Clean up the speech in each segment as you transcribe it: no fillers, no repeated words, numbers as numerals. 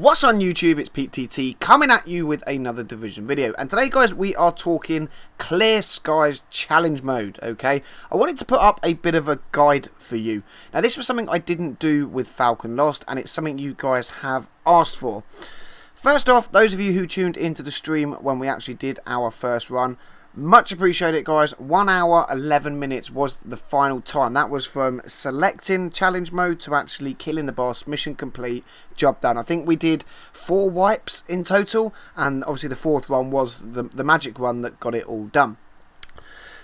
What's on YouTube? It's PTT coming at you with another Division video, and today guys we are talking Clear Skies challenge mode. Okay, I wanted to put up a bit of a guide for you. Now this was something I didn't do with Falcon Lost, and it's something you guys have asked for. First off, those of you who tuned into the stream when we actually did our first run, much appreciated guys. 1 hour 11 minutes was the final time. That was from selecting challenge mode to actually killing the boss. Mission complete, job done. I think we did 4 wipes in total, and obviously the 4th one was the magic run that got it all done.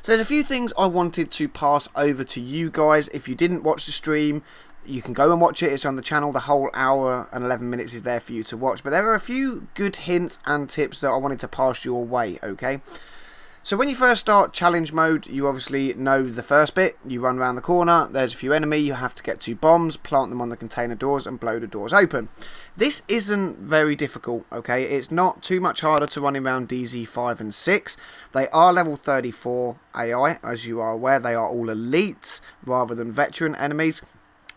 So there's a few things I wanted to pass over to you guys. If you didn't watch the stream, you can go and watch it. It's on the channel. The whole hour and 11 minutes is there for you to watch. But there are a few good hints and tips that I wanted to pass your way, okay? So when you first start challenge mode, you obviously know the first bit. You run around the corner, there's a few enemy, you have to get 2 bombs, plant them on the container doors and blow the doors open. This isn't very difficult, okay? It's not too much harder to run around DZ 5 and 6. They are level 34 AI, as you are aware. They are all elites rather than veteran enemies.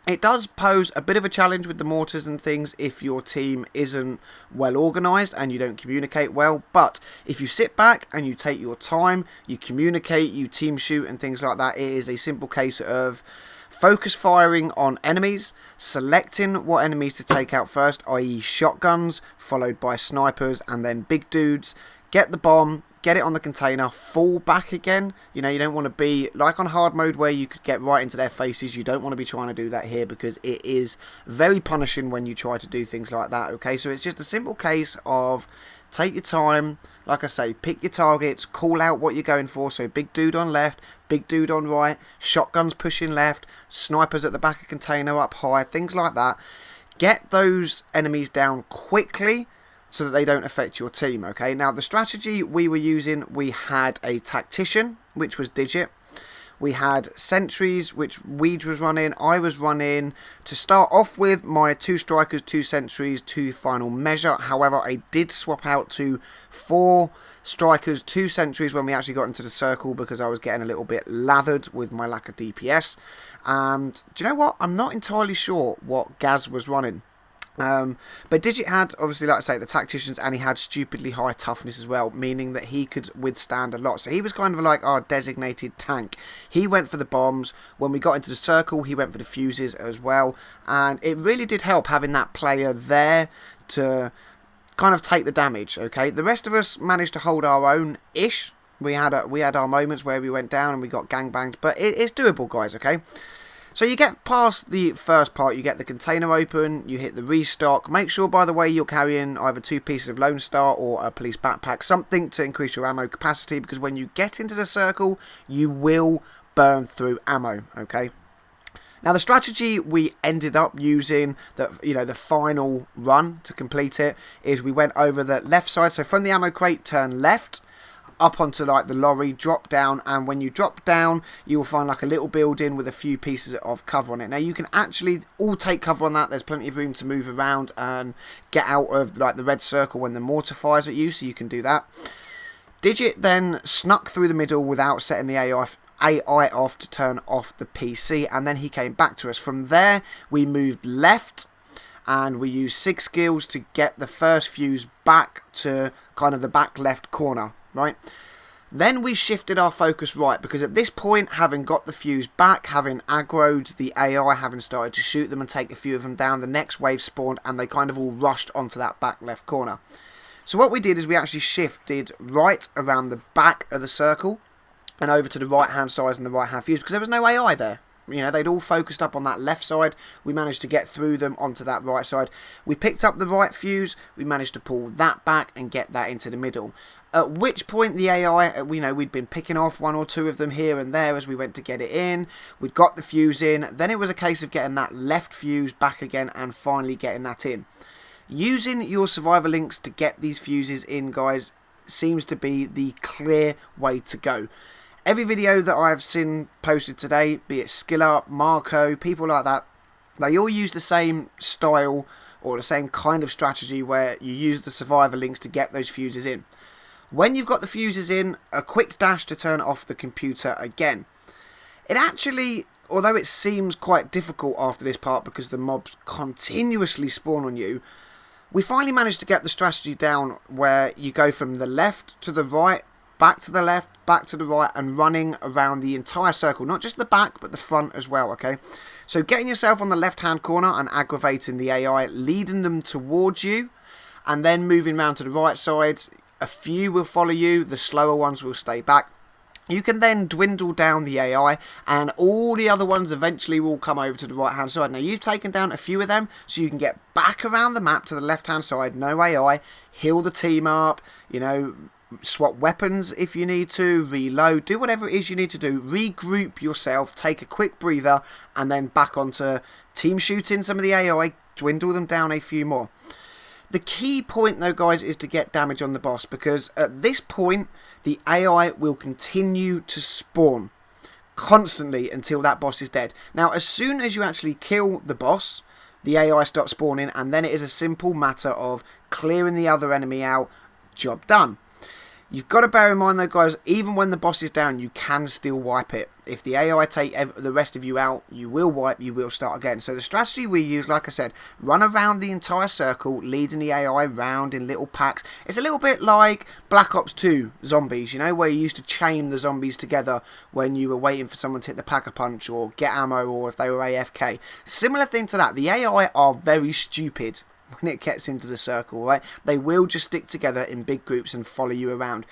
It does pose a bit of a challenge with the mortars and things if your team isn't well organised and you don't communicate well, but if you sit back and you take your time, you communicate, you team shoot and things like that, it is a simple case of focus firing on enemies, selecting what enemies to take out first, i.e. shotguns, followed by snipers and then big dudes, get the bomb, get it on the container, fall back again. You know, you don't want to be like on hard mode where you could get right into their faces. You don't want to be trying to do that here because it is very punishing when you try to do things like that, okay? So it's just a simple case of take your time, like I say, pick your targets, call out what you're going for. So big dude on left, big dude on right, shotguns pushing left, snipers at the back of container up high, things like that. Get those enemies down quickly so that they don't affect your team, okay? Now, the strategy we were using, we had a tactician, which was Didgit. We had sentries, which Weej was running. I was running, to start off with, my 2 strikers, 2 sentries, 2 final measure. However, I did swap out to 4 strikers, 2 sentries when we actually got into the circle because I was getting a little bit lathered with my lack of DPS. And do you know what? I'm not entirely sure what Gaz was running. But Didgit had, obviously, like I say, the tacticians, and he had stupidly high toughness as well, meaning that he could withstand a lot. So he was kind of like our designated tank. He went for the bombs. When we got into the circle, he went for the fuses as well, and it really did help having that player there to kind of take the damage, okay? The rest of us managed to hold our own-ish. We had our moments where we went down and we got gangbanged, but it's doable, guys, okay? So you get past the first part, you get the container open, you hit the restock. Make sure, by the way, you're carrying either 2 pieces of Lone Star or a police backpack, something to increase your ammo capacity, because when you get into the circle, you will burn through ammo, okay? Now, the strategy we ended up using, the final run to complete it, is we went over the left side. So from the ammo crate, turn left, up onto like the lorry, drop down, and when you drop down you will find like a little building with a few pieces of cover on it. Now you can actually all take cover on that. There's plenty of room to move around and get out of like the red circle when the mortar fires at you, so you can do that. Didgit then snuck through the middle without setting the AI off to turn off the PC, and then he came back to us. From there we moved left and we used 6 skills to get the first fuse back to kind of the back left corner. Right, then we shifted our focus right, because at this point, having got the fuse back, having aggroed the AI, having started to shoot them and take a few of them down, the next wave spawned and they kind of all rushed onto that back left corner. So what we did is we actually shifted right around the back of the circle and over to the right hand side and the right hand fuse, because there was no AI there. You know, they'd all focused up on that left side. We managed to get through them onto that right side. We picked up the right fuse. We managed to pull that back and get that into the middle. At which point the AI, we'd been picking off 1 or 2 of them here and there as we went to get it in. We'd got the fuse in. Then it was a case of getting that left fuse back again and finally getting that in. Using your survivor links to get these fuses in, guys, seems to be the clear way to go. Every video that I've seen posted today, be it Skiller, Marco, people like that, they all use the same style or the same kind of strategy where you use the survivor links to get those fuses in. When you've got the fuses in, a quick dash to turn off the computer again. It actually, although it seems quite difficult after this part because the mobs continuously spawn on you, We finally managed to get the strategy down where you go from the left to the right, back to the left, back to the right, and running around the entire circle. Not just the back, but the front as well, okay? So getting yourself on the left-hand corner and aggravating the AI, leading them towards you, and then moving around to the right side. A few will follow you, the slower ones will stay back. You can then dwindle down the AI, and all the other ones eventually will come over to the right hand side. Now you've taken down a few of them, so you can get back around the map to the left hand side, no AI, heal the team up, you know, swap weapons if you need to, reload, do whatever it is you need to do, regroup yourself, take a quick breather, and then back onto team shooting some of the AI, dwindle them down a few more. The key point though, guys, is to get damage on the boss, because at this point the AI will continue to spawn constantly until that boss is dead. Now as soon as you actually kill the boss, the AI stops spawning, and then it is a simple matter of clearing the other enemy out, job done. You've got to bear in mind though, guys, even when the boss is down, you can still wipe it. If the AI take the rest of you out, you will wipe, you will start again. So the strategy we use, like I said, run around the entire circle, leading the AI round in little packs. It's a little bit like Black Ops 2 zombies, you know, where you used to chain the zombies together when you were waiting for someone to hit the pack-a-punch or get ammo, or if they were AFK. Similar thing to that. The AI are very stupid when it gets into the circle, right? They will just stick together in big groups and follow you around,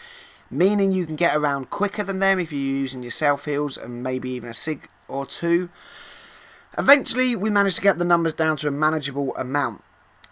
meaning you can get around quicker than them if you're using your self heals and maybe even a sig or two. Eventually we managed to get the numbers down to a manageable amount.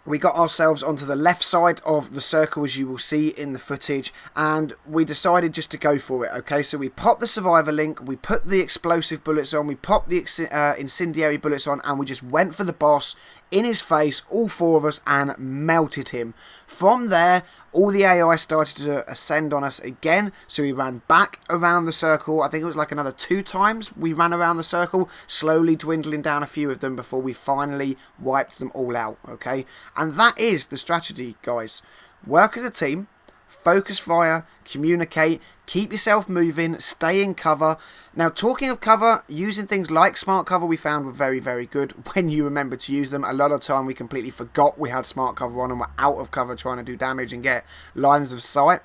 We got ourselves onto the left side of the circle, as you will see in the footage, and we decided just to go for it, okay? So we popped the survivor link, we put the explosive bullets on, we popped the incendiary bullets on, and we just went for the boss in his face, all four of us, and melted him. From there, all the AI started to ascend on us again, so we ran back around the circle. I think it was like another 2 times we ran around the circle, slowly dwindling down a few of them before we finally wiped them all out, okay? And that is the strategy, guys. Work as a team, focus fire, communicate, keep yourself moving, stay in cover. Now, talking of cover, using things like smart cover we found were very, very good when you remember to use them. A lot of the time we completely forgot we had smart cover on and were out of cover trying to do damage and get lines of sight.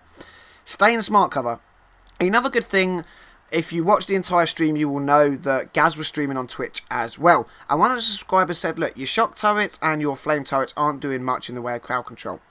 Stay in smart cover. Another good thing, if you watch the entire stream, you will know that Gaz was streaming on Twitch as well. And one of the subscribers said, look, your shock turrets and your flame turrets aren't doing much in the way of crowd control.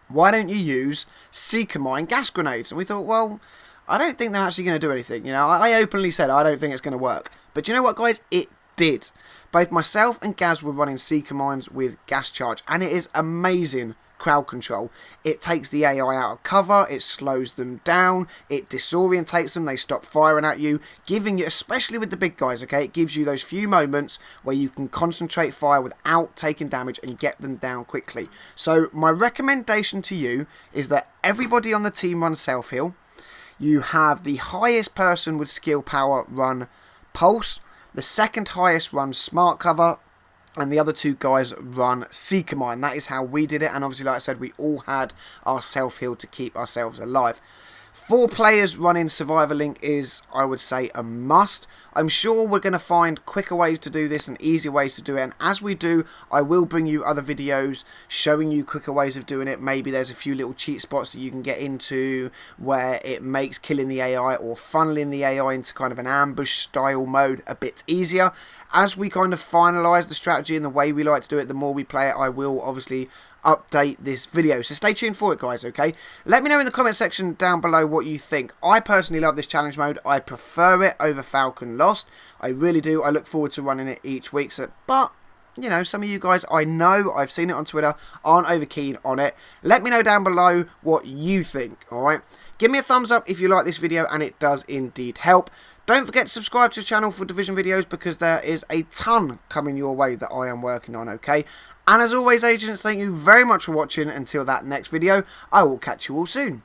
Why don't you use Seeker Mine gas grenades? And we thought, well, I don't think they're actually going to do anything. You know, I openly said I don't think it's going to work. But you know what, guys? It did. Both myself and Gaz were running Seeker Mines with gas charge, and it is amazing crowd control. It takes the AI out of cover, it slows them down, it disorientates them, they stop firing at you, giving you, especially with the big guys, okay, it gives you those few moments where you can concentrate fire without taking damage and get them down quickly. So my recommendation to you is that everybody on the team runs self-heal. You have the highest person with skill power run Pulse, the second highest run Smart Cover, and the other 2 guys run Seeker Mine. That is how we did it, and obviously, like I said, we all had our self-heal to keep ourselves alive. 4 players running Survivor Link is, I would say, a must. I'm sure we're going to find quicker ways to do this and easier ways to do it. And as we do, I will bring you other videos showing you quicker ways of doing it. Maybe there's a few little cheat spots that you can get into where it makes killing the AI or funneling the AI into kind of an ambush style mode a bit easier. As we kind of finalise the strategy and the way we like to do it, the more we play it, I will obviously update this video, so stay tuned for it, guys. Okay, let me know in the comment section down below what you think. I personally love this challenge mode. I prefer it over Falcon Lost. I really do. I look forward to running it each week. But you know, some of you guys, I know, I've seen it on Twitter, aren't over keen on it. Let me know down below what you think. All right, give me a thumbs up if you like this video, and it does indeed help. Don't forget to subscribe to the channel for Division videos, because there is a ton coming your way that I am working on, okay? And as always, agents, thank you very much for watching. Until that next video, I will catch you all soon.